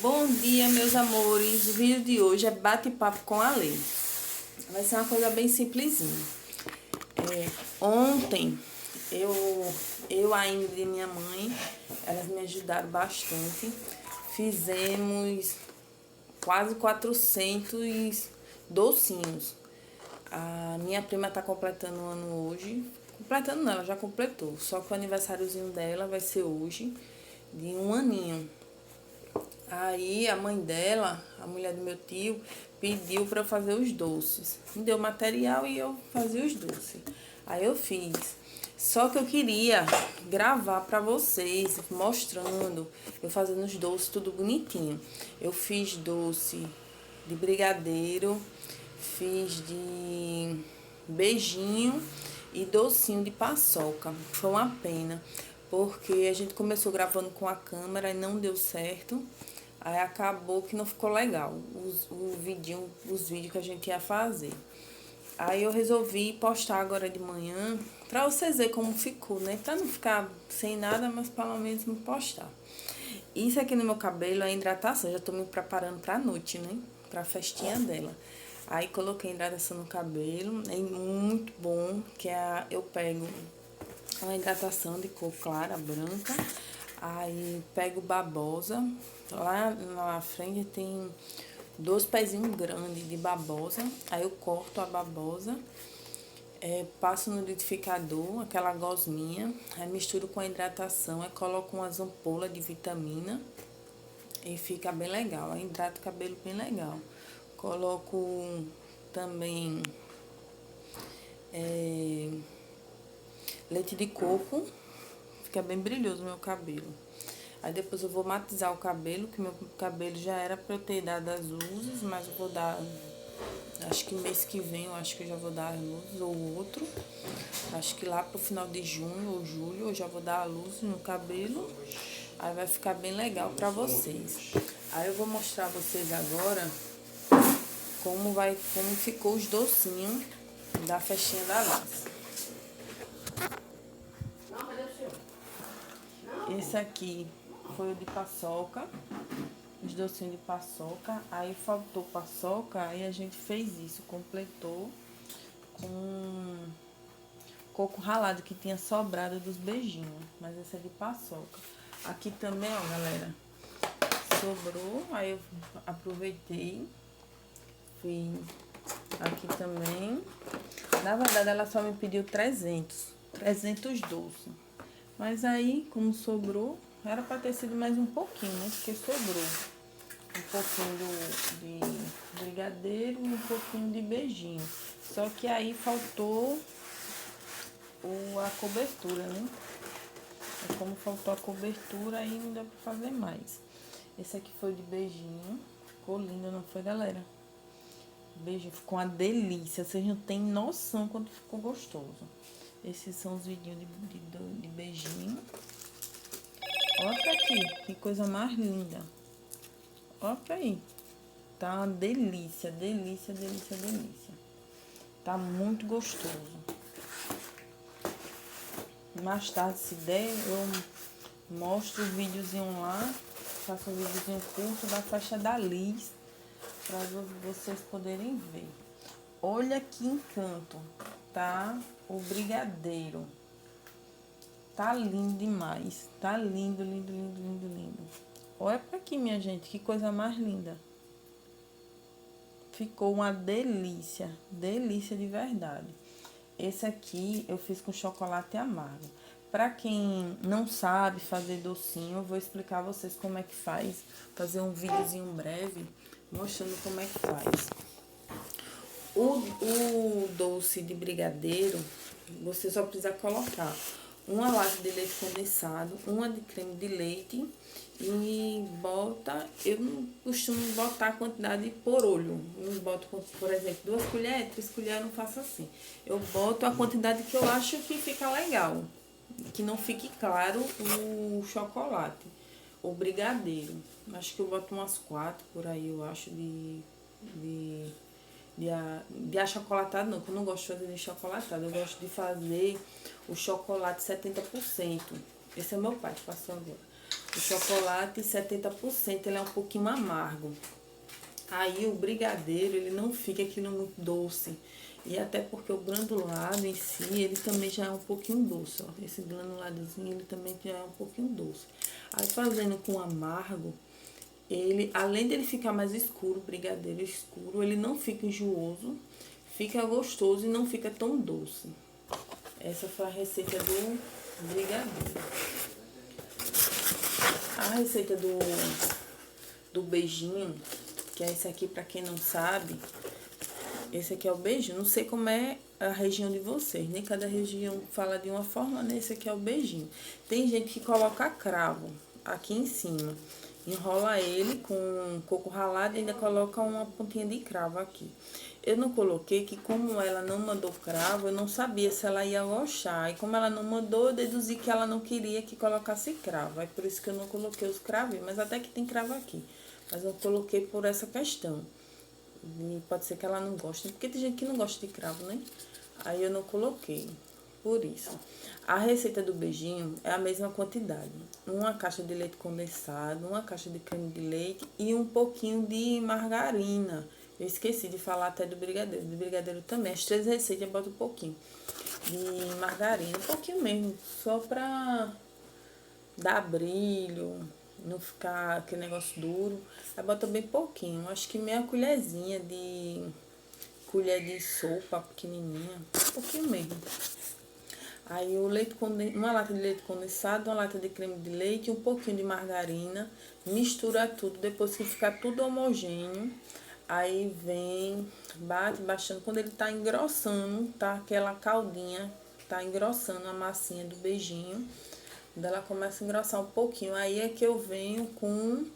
Bom dia, meus amores. O vídeo de hoje é bate-papo com a Lei. Vai ser uma coisa bem simplesinha. Ontem, a Ingrid e minha mãe, elas me ajudaram bastante. Fizemos quase 400 docinhos. A minha prima tá completando um ano hoje. Completando não, ela já completou. Só que o aniversáriozinho dela vai ser hoje, de um aninho. Aí a mãe dela, a mulher do meu tio, pediu para eu fazer os doces. Me deu material e eu fazia os doces. Aí eu fiz. Só que eu queria gravar para vocês, mostrando, eu fazendo os doces tudo bonitinho. Eu fiz doce de brigadeiro, fiz de beijinho e docinho de paçoca. Foi uma pena, porque a gente começou gravando com a câmera e não deu certo. Aí acabou que não ficou legal os vídeos que a gente ia fazer. Aí eu resolvi postar agora de manhã, pra vocês verem como ficou, né? Pra não ficar sem nada, mas pelo menos me postar. Isso aqui no meu cabelo é hidratação, já tô me preparando pra noite, né? Pra festinha dela. Aí coloquei hidratação no cabelo, é muito bom, que eu pego uma hidratação de cor clara, branca. Aí pego babosa, lá na frente tem 2 pezinhos grandes de babosa. Aí eu corto a babosa, passo no liquidificador, aquela gosminha, aí misturo com a hidratação, aí coloco umas ampolas de vitamina e fica bem legal. Aí hidrato o cabelo bem legal. Coloco também leite de coco, fica bem brilhoso o meu cabelo. Aí depois eu vou matizar o cabelo, que meu cabelo já era pra eu ter dado as luzes, mas eu vou dar, acho que mês que vem eu acho que eu já vou dar as luzes, ou outro. Acho que lá pro final de junho ou julho eu já vou dar a luz no cabelo. Aí vai ficar bem legal pra vocês. Aí eu vou mostrar a vocês agora como ficou os docinhos da festinha da Laça. Esse aqui foi o de paçoca, os docinhos de paçoca. Aí faltou paçoca, aí a gente fez isso, completou com coco ralado que tinha sobrado dos beijinhos. Mas esse é de paçoca. Aqui também, ó, galera, sobrou, aí eu aproveitei, fiz aqui também. Na verdade, ela só me pediu 300 doces. Mas aí, como sobrou, era pra ter sido mais um pouquinho, né? Porque sobrou um pouquinho de brigadeiro e um pouquinho de beijinho. Só que aí faltou a cobertura, né? E como faltou a cobertura, aí não deu pra fazer mais. Esse aqui foi de beijinho. Ficou lindo, não foi, galera? Beijinho, ficou uma delícia. Vocês não têm noção quanto ficou gostoso. Esses são os vidinhos de beijinho. Olha aqui, que coisa mais linda. Olha aí. Tá uma delícia, delícia, delícia, delícia. Tá muito gostoso. Mais tarde, se der, eu mostro o videozinho lá. Faço um videozinho curto da faixa da Liz, para vocês poderem ver. Olha que encanto, tá? O brigadeiro. Tá lindo demais. Tá lindo, lindo, lindo, lindo, lindo. Olha pra aqui, minha gente, que coisa mais linda. Ficou uma delícia, delícia de verdade. Esse aqui eu fiz com chocolate amargo. Pra quem não sabe fazer docinho, eu vou explicar a vocês como é que faz. Fazer um videozinho breve mostrando como é que faz. O doce de brigadeiro, você só precisa colocar uma lata de leite condensado, uma de creme de leite e eu não costumo botar a quantidade por olho. Eu não boto, por exemplo, 2 colheres, 3 colheres, eu não faço assim. Eu boto a quantidade que eu acho que fica legal, que não fique claro o chocolate, o brigadeiro. Acho que eu boto umas 4 por aí, eu acho, de achocolatado não, que eu não gosto de fazer de chocolatado. Eu gosto de fazer o chocolate 70%. Esse é meu pai que passou agora. O chocolate 70%, ele é um pouquinho amargo. Aí o brigadeiro, ele não fica aquilo muito doce. E até porque o granulado em si, ele também já é um pouquinho doce, ó. Esse granuladozinho, ele também já é um pouquinho doce. Aí fazendo com amargo, ele, além dele ficar mais escuro, brigadeiro escuro, ele não fica enjooso, fica gostoso e não fica tão doce. Essa foi a receita do brigadeiro. A receita do beijinho, que é esse aqui, pra quem não sabe, esse aqui é o beijinho. Não sei como é a região de vocês, nem cada região fala de uma forma, né? Esse aqui é o beijinho. Tem gente que coloca cravo aqui em cima, enrola ele com coco ralado e ainda coloca uma pontinha de cravo aqui. Eu não coloquei, que como ela não mandou cravo, eu não sabia se ela ia gostar. E como ela não mandou, eu deduzi que ela não queria que colocasse cravo. É por isso que eu não coloquei os cravos, mas até que tem cravo aqui. Mas eu coloquei por essa questão. E pode ser que ela não goste, porque tem gente que não gosta de cravo, né? Aí eu não coloquei, por isso. A receita do beijinho é a mesma quantidade. Uma caixa de leite condensado, uma caixa de creme de leite e um pouquinho de margarina. Eu esqueci de falar até do brigadeiro. Do brigadeiro também. As 3 receitas eu boto um pouquinho de margarina. Um pouquinho mesmo. Só pra dar brilho. Não ficar aquele negócio duro. Aí bota bem pouquinho. Acho que meia colherzinha de... colher de sopa pequenininha. Um pouquinho mesmo. Aí o leite condensado, uma lata de leite condensado, uma lata de creme de leite, um pouquinho de margarina. Mistura tudo. Depois que ficar tudo homogêneo. Aí vem, bate, baixando. Quando ele tá engrossando, tá aquela caldinha, tá engrossando a massinha do beijinho. Quando ela começa a engrossar um pouquinho, aí é que eu venho com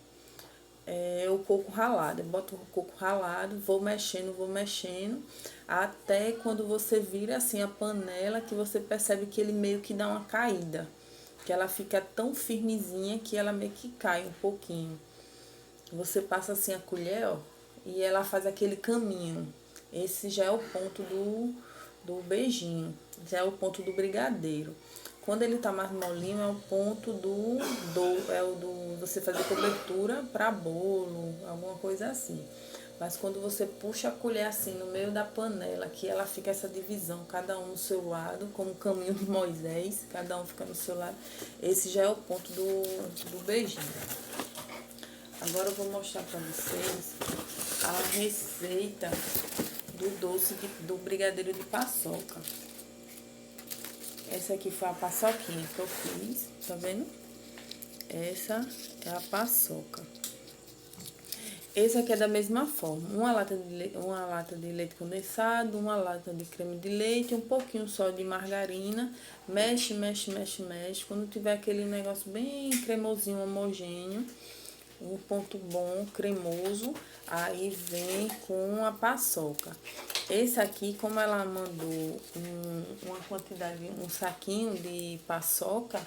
o coco ralado. Eu boto o coco ralado, vou mexendo, até quando você vira assim a panela, que você percebe que ele meio que dá uma caída. Que ela fica tão firmezinha que ela meio que cai um pouquinho. Você passa assim a colher, ó. E ela faz aquele caminho. Esse já é o ponto do beijinho. Já é o ponto do brigadeiro. Quando ele tá mais molinho, é o ponto é o do você fazer cobertura para bolo, alguma coisa assim. Mas quando você puxa a colher assim no meio da panela, que ela fica essa divisão, cada um no seu lado, como o caminho de Moisés, cada um fica no seu lado. Esse já é o ponto do beijinho. Agora eu vou mostrar para vocês a receita do doce do brigadeiro de paçoca. Essa aqui foi a paçoquinha que eu fiz, tá vendo? Essa é a paçoca. Esse aqui é da mesma forma, uma lata de leite condensado, uma lata de creme de leite, um pouquinho só de margarina, mexe. Quando tiver aquele negócio bem cremosinho, homogêneo, um ponto bom, cremoso, aí vem com a paçoca. Esse aqui, como ela mandou uma quantidade, um saquinho de paçoca,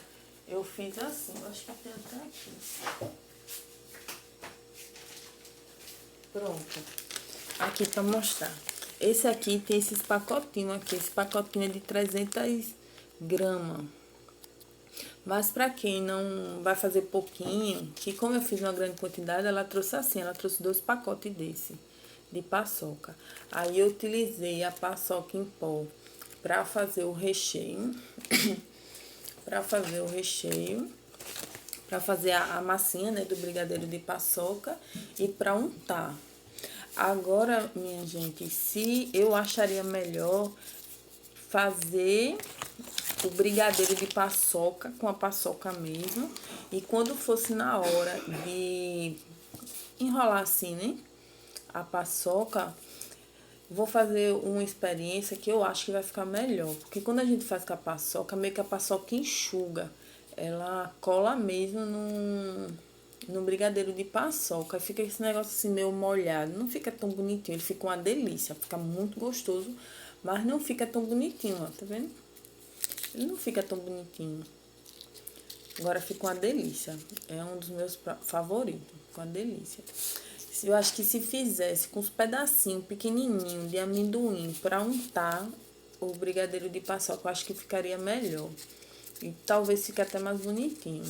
eu fiz assim, eu acho que tem até aqui. Pronto. Aqui pra mostrar. Esse aqui tem esses pacotinhos aqui, esse pacotinho é de 300 gramas. Mas para quem não vai fazer pouquinho, que como eu fiz uma grande quantidade, ela trouxe assim, ela trouxe 2 pacotes desse, de paçoca. Aí eu utilizei a paçoca em pó para fazer o recheio, para fazer a massinha, né, do brigadeiro de paçoca e para untar. Agora, minha gente, se eu acharia melhor fazer o brigadeiro de paçoca com a paçoca mesmo. E quando fosse na hora de enrolar assim, né? A paçoca, vou fazer uma experiência que eu acho que vai ficar melhor. Porque quando a gente faz com a paçoca, meio que a paçoca enxuga. Ela cola mesmo no brigadeiro de paçoca. Fica esse negócio assim meio molhado. Não fica tão bonitinho. Ele fica uma delícia. Fica muito gostoso. Mas não fica tão bonitinho, ó. Tá vendo? Ele não fica tão bonitinho. Agora fica uma delícia. É um dos meus favoritos. Fica uma delícia. Eu acho que se fizesse com os pedacinhos pequenininhos de amendoim para untar o brigadeiro de paçoca, eu acho que ficaria melhor. E talvez fique até mais bonitinho.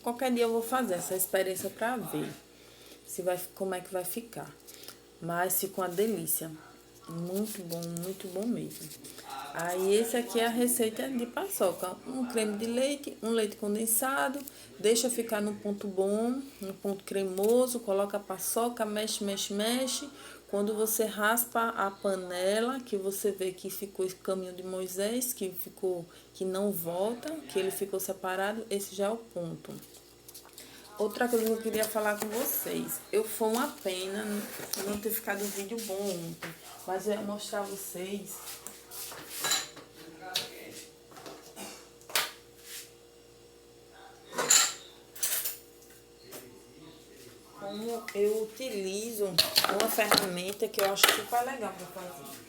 Qualquer dia eu vou fazer essa experiência pra ver como é que vai ficar. Mas ficou uma delícia. Muito bom mesmo. Aí esse aqui é a receita de paçoca. Um creme de leite, um leite condensado, deixa ficar no ponto bom, no ponto cremoso, coloca a paçoca, mexe, mexe, mexe. Quando você raspa a panela, que você vê que ficou esse caminho de Moisés, que não volta, que ele ficou separado, esse já é o ponto. Outra coisa que eu queria falar com vocês. Foi uma pena não ter ficado um vídeo bom ontem. Mas eu ia mostrar a vocês. Como eu utilizo uma ferramenta que eu acho super legal para fazer.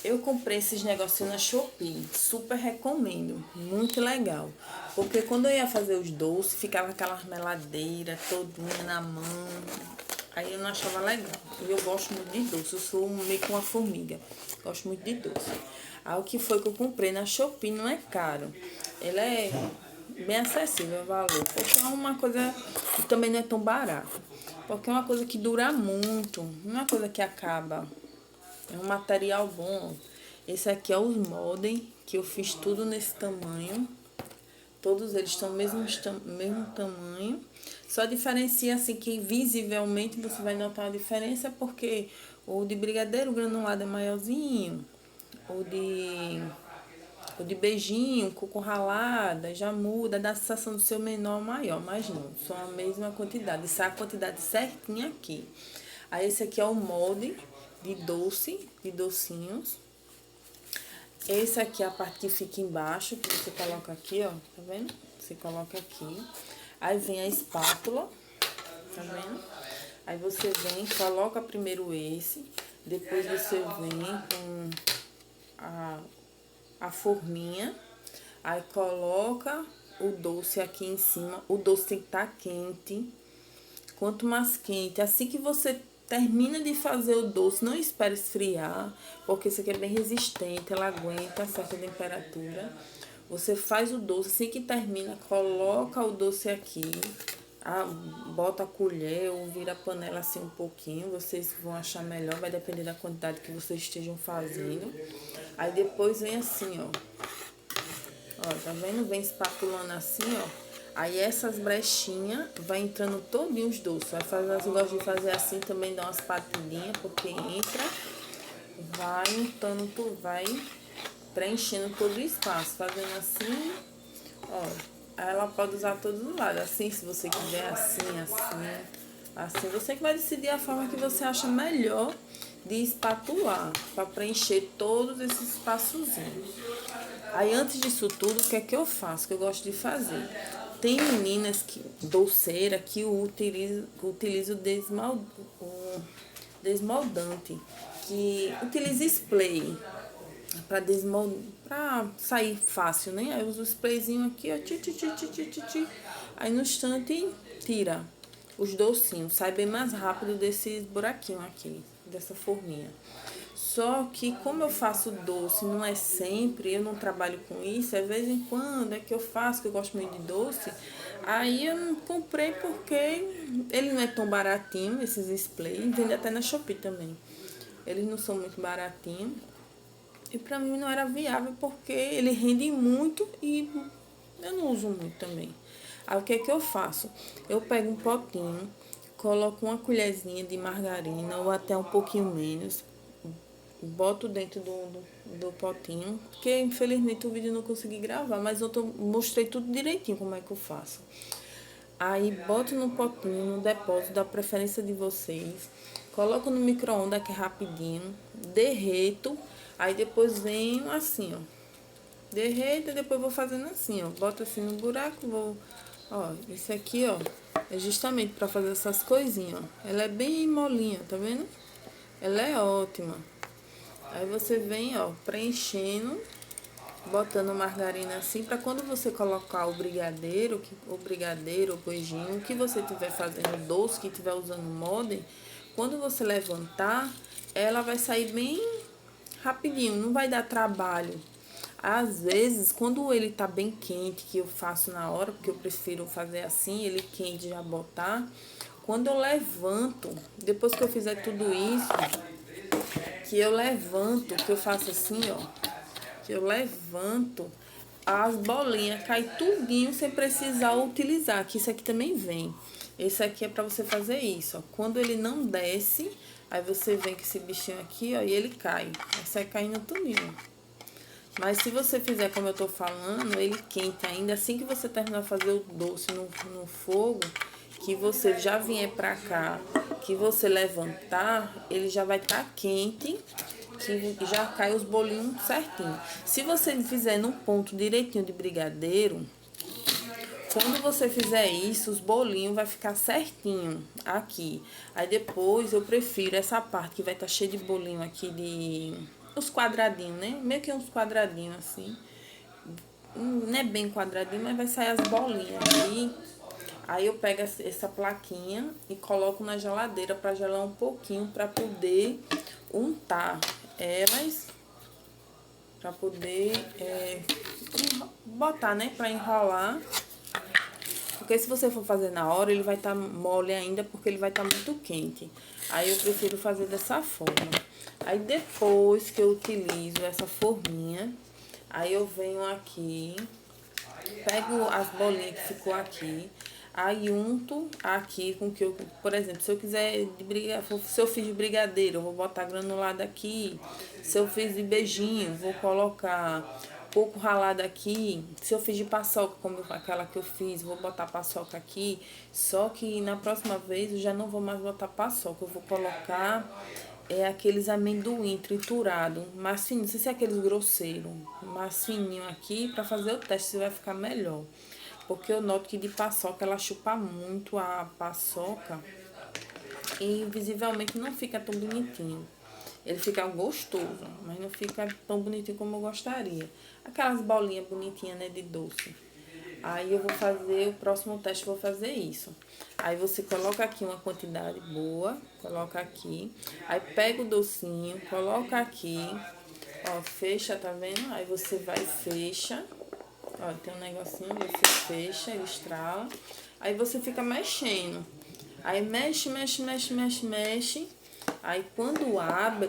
Eu comprei esses negocinhos na Shopee, super recomendo, muito legal. Porque quando eu ia fazer os doces, ficava aquela meladeira todinha na mão, aí eu não achava legal. E eu gosto muito de doce, eu sou meio que uma formiga, gosto muito de doce. Aí o que foi que eu comprei na Shopee, não é caro, ele é bem acessível o valor, porque é uma coisa que também não é tão barato. Porque é uma coisa que dura muito, não é uma coisa que acaba. É um material bom. Esse aqui é os moldes, que eu fiz tudo nesse tamanho. Todos eles estão mesmo tamanho. Só diferencia assim que visivelmente você vai notar a diferença, porque o de brigadeiro granulado é maiorzinho. O de beijinho, coco ralada, já muda, dá a sensação do seu menor ou maior, mas não, são a mesma quantidade. Isso é a quantidade certinha aqui. Aí esse aqui é o molde de docinhos. Esse aqui é a parte que fica embaixo, que você coloca aqui, ó, tá vendo? Você coloca aqui. Aí vem a espátula, tá vendo? Aí você vem, coloca primeiro esse, depois você vem com a forminha, aí coloca o doce aqui em cima. O doce tem que estar quente. Quanto mais quente, assim que você termina de fazer o doce, não espere esfriar, porque isso aqui é bem resistente, ela aguenta a certa temperatura. Você faz o doce, assim que termina, coloca o doce aqui, bota a colher ou vira a panela assim um pouquinho, vocês vão achar melhor, vai depender da quantidade que vocês estejam fazendo. Aí depois vem assim, ó. Ó, tá vendo? Vem espatulando assim, ó. Aí essas brechinhas vai entrando todinho os doces. Eu gosto de fazer assim também, dar umas patadinhas, porque entra, vai untando tudo, vai preenchendo todo o espaço. Fazendo assim, ó. Aí ela pode usar todos os lados, assim, se você quiser, assim. Você que vai decidir a forma que você acha melhor de espatular, para preencher todos esses espaçozinhos. Aí antes disso tudo, o que é que eu faço? Que eu gosto de fazer. Tem meninas doceira que utilizam o desmoldante, que utiliza spray para sair fácil, né? Aí eu uso o sprayzinho aqui, ó, aí no instante tira os docinhos, sai bem mais rápido desses buraquinhos aqui, dessa forminha. Só que como eu faço doce, não é sempre, eu não trabalho com isso, é de vez em quando é que eu faço, que eu gosto muito de doce. Aí eu não comprei porque ele não é tão baratinho, esses sprays, vende até na Shopee também. Eles não são muito baratinhos. E pra mim não era viável porque ele rende muito e eu não uso muito também. Aí o que é que eu faço? Eu pego um potinho, coloco uma colherzinha de margarina ou até um pouquinho menos, boto dentro do potinho, porque infelizmente o vídeo não consegui gravar, mas mostrei tudo direitinho como é que eu faço. Aí boto no potinho, no depósito da preferência de vocês, coloco no micro-ondas que é rapidinho, derreto, aí depois venho assim, ó, derreto e depois vou fazendo assim, ó, boto assim no buraco, ó, esse aqui, ó, é justamente para fazer essas coisinhas, ó, ela é bem molinha, tá vendo? Ela é ótima. Aí você vem, ó, preenchendo, botando margarina assim, para quando você colocar o brigadeiro, o beijinho, o que você estiver fazendo doce, que estiver usando molde, Quando você levantar, ela vai sair bem rapidinho, não vai dar trabalho. Às vezes, quando ele tá bem quente, que eu faço na hora, porque eu prefiro fazer assim, ele quente já botar. Quando eu levanto, depois que eu fizer tudo isso, que eu levanto, que eu faço assim, ó, que eu levanto, as bolinhas caem tudinho sem precisar utilizar, que isso aqui também vem. Esse aqui é pra você fazer isso, ó. Quando ele não desce, aí você vem com esse bichinho aqui, ó, e ele cai. Aí sai caindo tudinho. Mas se você fizer como eu tô falando, ele quente ainda, assim que você terminar de fazer o doce no fogo, que você já vier pra cá, que você levantar, ele já vai estar quente, que já cai os bolinhos certinho. Se você fizer no ponto direitinho de brigadeiro, quando você fizer isso, os bolinhos vai ficar certinho aqui. Aí depois eu prefiro essa parte que vai estar cheia de bolinho aqui de... os quadradinhos, né? Meio que uns quadradinhos assim. Não é bem quadradinho, mas vai sair as bolinhas aí. Aí eu pego essa plaquinha e coloco na geladeira para gelar um pouquinho, para poder untar elas, para poder botar, né, para enrolar. Porque se você for fazer na hora, ele vai estar mole ainda, porque ele vai estar muito quente. Aí eu prefiro fazer dessa forma. Aí depois que eu utilizo essa forminha, aí eu venho aqui, pego as bolinhas que ficou aqui, aí unto aqui com que eu, por exemplo, se eu quiser se eu fiz de brigadeiro, eu vou botar granulado aqui. Se eu fiz de beijinho, vou colocar pouco ralado aqui. Se eu fiz de paçoca, como aquela que eu fiz, vou botar paçoca aqui. Só que na próxima vez eu já não vou mais botar paçoca, eu vou colocar aqueles amendoim triturado, mais fininho, não sei se é aqueles grosseiros, mais fininho aqui, para fazer o teste se vai ficar melhor. Porque eu noto que de paçoca ela chupa muito a paçoca e visivelmente não fica tão bonitinho. Ele fica gostoso, mas não fica tão bonitinho como eu gostaria. Aquelas bolinhas bonitinhas, né, de doce. Aí eu vou fazer, o próximo teste eu vou fazer isso. Aí você coloca aqui uma quantidade boa, coloca aqui. Aí pega o docinho, coloca aqui, ó, fecha, tá vendo? Aí você vai e fecha. Ó, tem um negocinho, você fecha, ele estrala. Aí você fica mexendo. Aí mexe, mexe, mexe, mexe, mexe. Aí quando abre,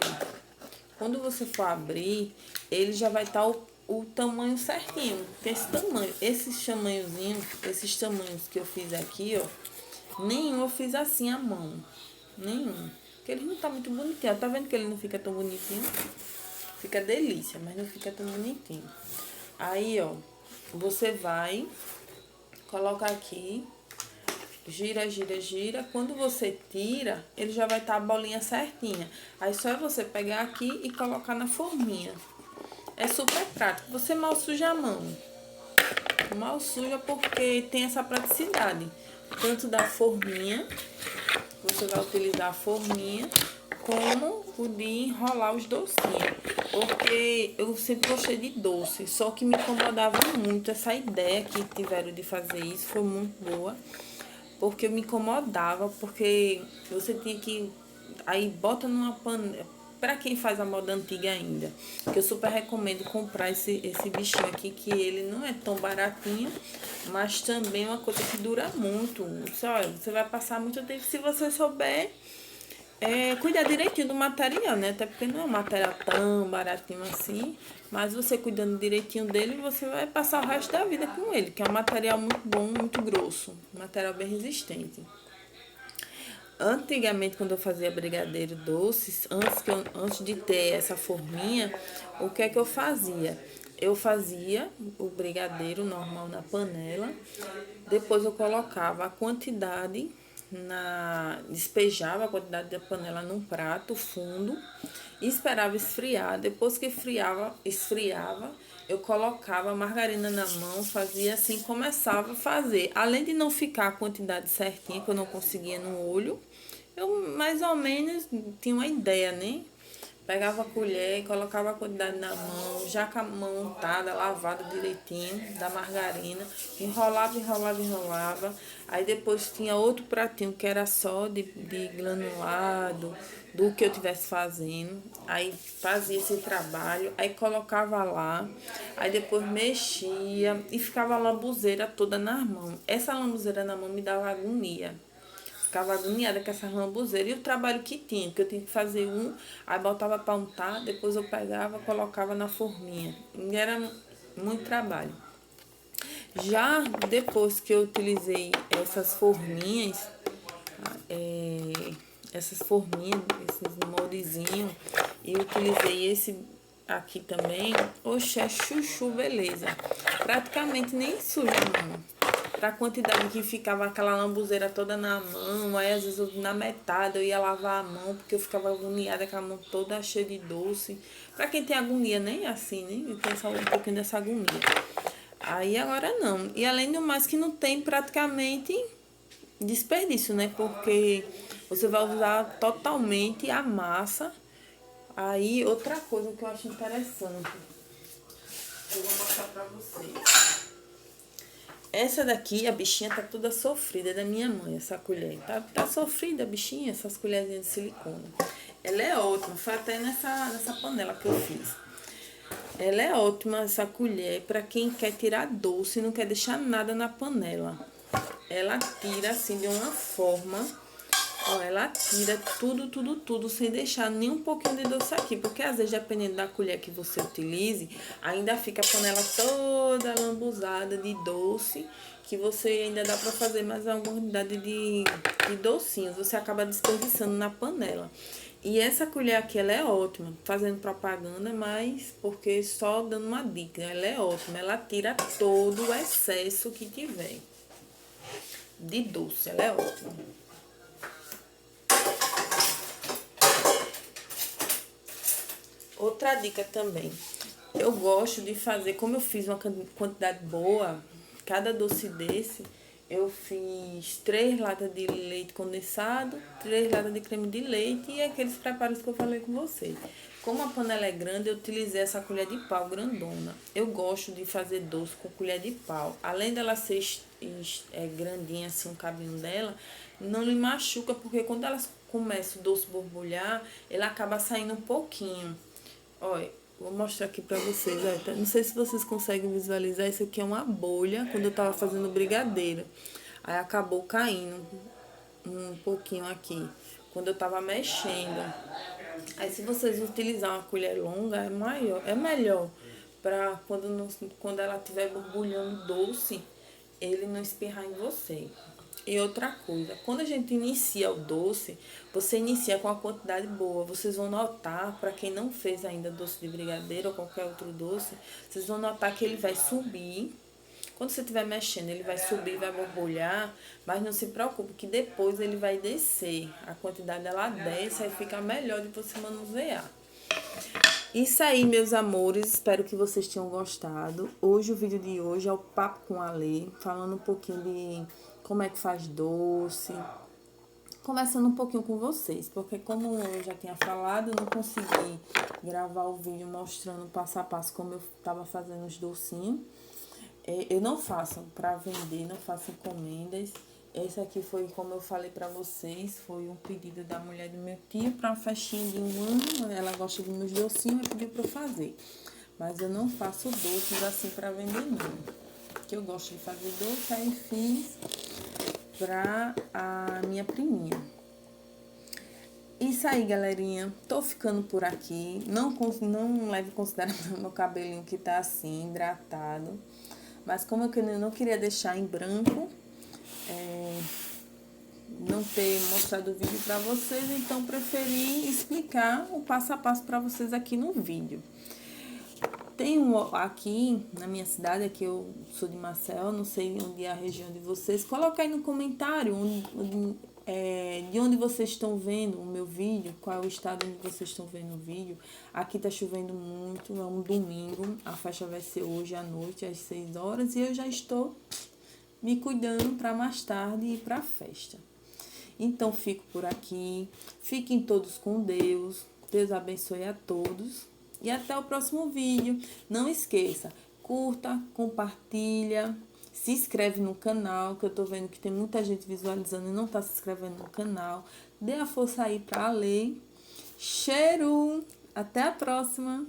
quando você for abrir, ele já vai estar o tamanho certinho. Esse tamanho, esses tamanhos que eu fiz aqui, ó, nenhum eu fiz assim à mão. Nenhum. Porque ele não tá muito bonitinho. Tá vendo que ele não fica tão bonitinho? Fica delícia, mas não fica tão bonitinho. Aí, ó, você vai, coloca aqui, gira, gira, gira. Quando você tira, ele já vai estar a bolinha certinha. Aí só é você pegar aqui e colocar na forminha. É super prático. Você mal suja a mão. Mal suja porque tem essa praticidade. Tanto da forminha, você vai utilizar a forminha, como o de enrolar os docinhos. Porque eu sempre gostei de doce, só que me incomodava muito. Essa ideia que tiveram de fazer isso foi muito boa. Porque me incomodava, porque você tinha que... Aí bota numa panela... Pra quem faz a moda antiga ainda, que eu super recomendo comprar esse bichinho aqui, que ele não é tão baratinho, mas também é uma coisa que dura muito. Você vai passar muito tempo se você souber cuidar direitinho do material, né? Até porque não é um material tão baratinho assim, mas você cuidando direitinho dele, você vai passar o resto da vida com ele, que é um material muito bom, muito grosso, um material bem resistente. Antigamente, quando eu fazia brigadeiro doces, antes de ter essa forminha, o que é que eu fazia? Eu fazia o brigadeiro normal na panela, depois eu colocava a quantidade despejava a quantidade da panela num prato fundo e esperava esfriar. Depois que esfriava, eu colocava a margarina na mão, fazia assim, começava a fazer. Além de não ficar a quantidade certinha, que eu não conseguia no olho, eu mais ou menos tinha uma ideia, né? Pegava a colher e colocava a quantidade na mão, já com a mão untada, lavada direitinho, da margarina, enrolava, enrolava, enrolava. Aí depois tinha outro pratinho que era só de granulado, do que eu estivesse fazendo. Aí fazia esse trabalho, aí colocava lá, aí depois mexia e ficava a lambuzeira toda nas mãos. Essa lambuzeira na mão me dava agonia. Ficava agoniada com essa lambuzeira. E o trabalho que tinha, que eu tinha que fazer um, aí botava para untar, depois eu pegava, colocava na forminha. E era muito trabalho. Já depois que eu utilizei essas forminhas, essas forminhas, esses moldezinhos, e utilizei esse aqui também, oxe, é chuchu, beleza. Praticamente nem suja a mão. Pra quantidade que ficava aquela lambuzeira toda na mão, aí às vezes na metade eu ia lavar a mão, porque eu ficava agoniada com a mão toda cheia de doce. Pra quem tem agonia, nem assim, nem tem só um pouquinho dessa agonia. Aí agora não. E além do mais que não tem praticamente desperdício, né? Porque você vai usar totalmente a massa. Aí outra coisa que eu acho interessante, eu vou mostrar pra vocês. Essa daqui, a bichinha tá toda sofrida, é da minha mãe, essa colher. Tá sofrida a bichinha, essas colherzinhas de silicone. Ela é ótima, foi até nessa panela que eu fiz. Ela é ótima, essa colher, para quem quer tirar doce e não quer deixar nada na panela. Ela tira assim de uma forma, ó, ela tira tudo, tudo, tudo, sem deixar nem um pouquinho de doce aqui. Porque às vezes, dependendo da colher que você utilize, ainda fica a panela toda lambuzada de doce, que você ainda dá para fazer mais alguma quantidade de docinhos. Você acaba desperdiçando na panela. E essa colher aqui, ela é ótima, fazendo propaganda, mas porque só dando uma dica, ela é ótima. Ela tira todo o excesso que tiver de doce, ela é ótima. Outra dica também, eu gosto de fazer, como eu fiz uma quantidade boa, cada doce desse, eu fiz 3 latas de leite condensado, 3 latas de creme de leite e aqueles preparos que eu falei com vocês. Como a panela é grande, eu utilizei essa colher de pau grandona. Eu gosto de fazer doce com colher de pau. Além dela ser grandinha, assim, o cabinho dela, não lhe machuca, porque quando elas começam o doce borbulhar, ele acaba saindo um pouquinho. Olha, vou mostrar aqui pra vocês. Olha, não sei se vocês conseguem visualizar. Isso aqui é uma bolha quando eu tava fazendo brigadeiro. Aí acabou caindo um pouquinho aqui, quando eu tava mexendo. Aí se vocês utilizar uma colher longa, é melhor. Pra quando ela estiver borbulhando doce, ele não espirrar em você. E outra coisa, quando a gente inicia o doce, você inicia com uma quantidade boa. Vocês vão notar, para quem não fez ainda doce de brigadeiro ou qualquer outro doce, vocês vão notar que ele vai subir. Quando você estiver mexendo, ele vai subir, vai borbulhar, mas não se preocupe que depois ele vai descer. A quantidade ela desce, aí fica melhor de você manusear. Isso aí, meus amores, espero que vocês tenham gostado. Hoje, o vídeo de hoje é o Papo com a Lê, falando um pouquinho de como é que faz doce, conversando um pouquinho com vocês, porque como eu já tinha falado, eu não consegui gravar o vídeo mostrando passo a passo como eu estava fazendo os docinhos. Eu não faço para vender, não faço encomendas. Esse aqui foi, como eu falei pra vocês, foi um pedido da mulher do meu tio para uma festinha de 1 ano. Ela gosta dos meus docinhos e pediu pra eu fazer. Mas eu não faço doces assim para vender, não. Porque eu gosto de fazer doce, aí fiz pra a minha priminha. Isso aí, galerinha. Tô ficando por aqui. Não leve em consideração meu cabelinho que tá assim, hidratado. Mas como eu não queria deixar em branco, não ter mostrado o vídeo para vocês, então preferi explicar o passo a passo para vocês aqui no vídeo. Tem aqui na minha cidade, aqui eu sou de Marcel, não sei onde é a região de vocês, coloca aí no comentário de onde vocês estão vendo o meu vídeo, qual é o estado onde vocês estão vendo o vídeo. Aqui tá chovendo muito, é um domingo, a festa vai ser hoje à noite, às 6 horas, e eu já estou me cuidando para mais tarde ir para a festa. Então, fico por aqui, fiquem todos com Deus, Deus abençoe a todos. E até o próximo vídeo. Não esqueça, curta, compartilha, se inscreve no canal, que eu tô vendo que tem muita gente visualizando e não tá se inscrevendo no canal. Dê a força aí pra ler. Cheiro! Até a próxima!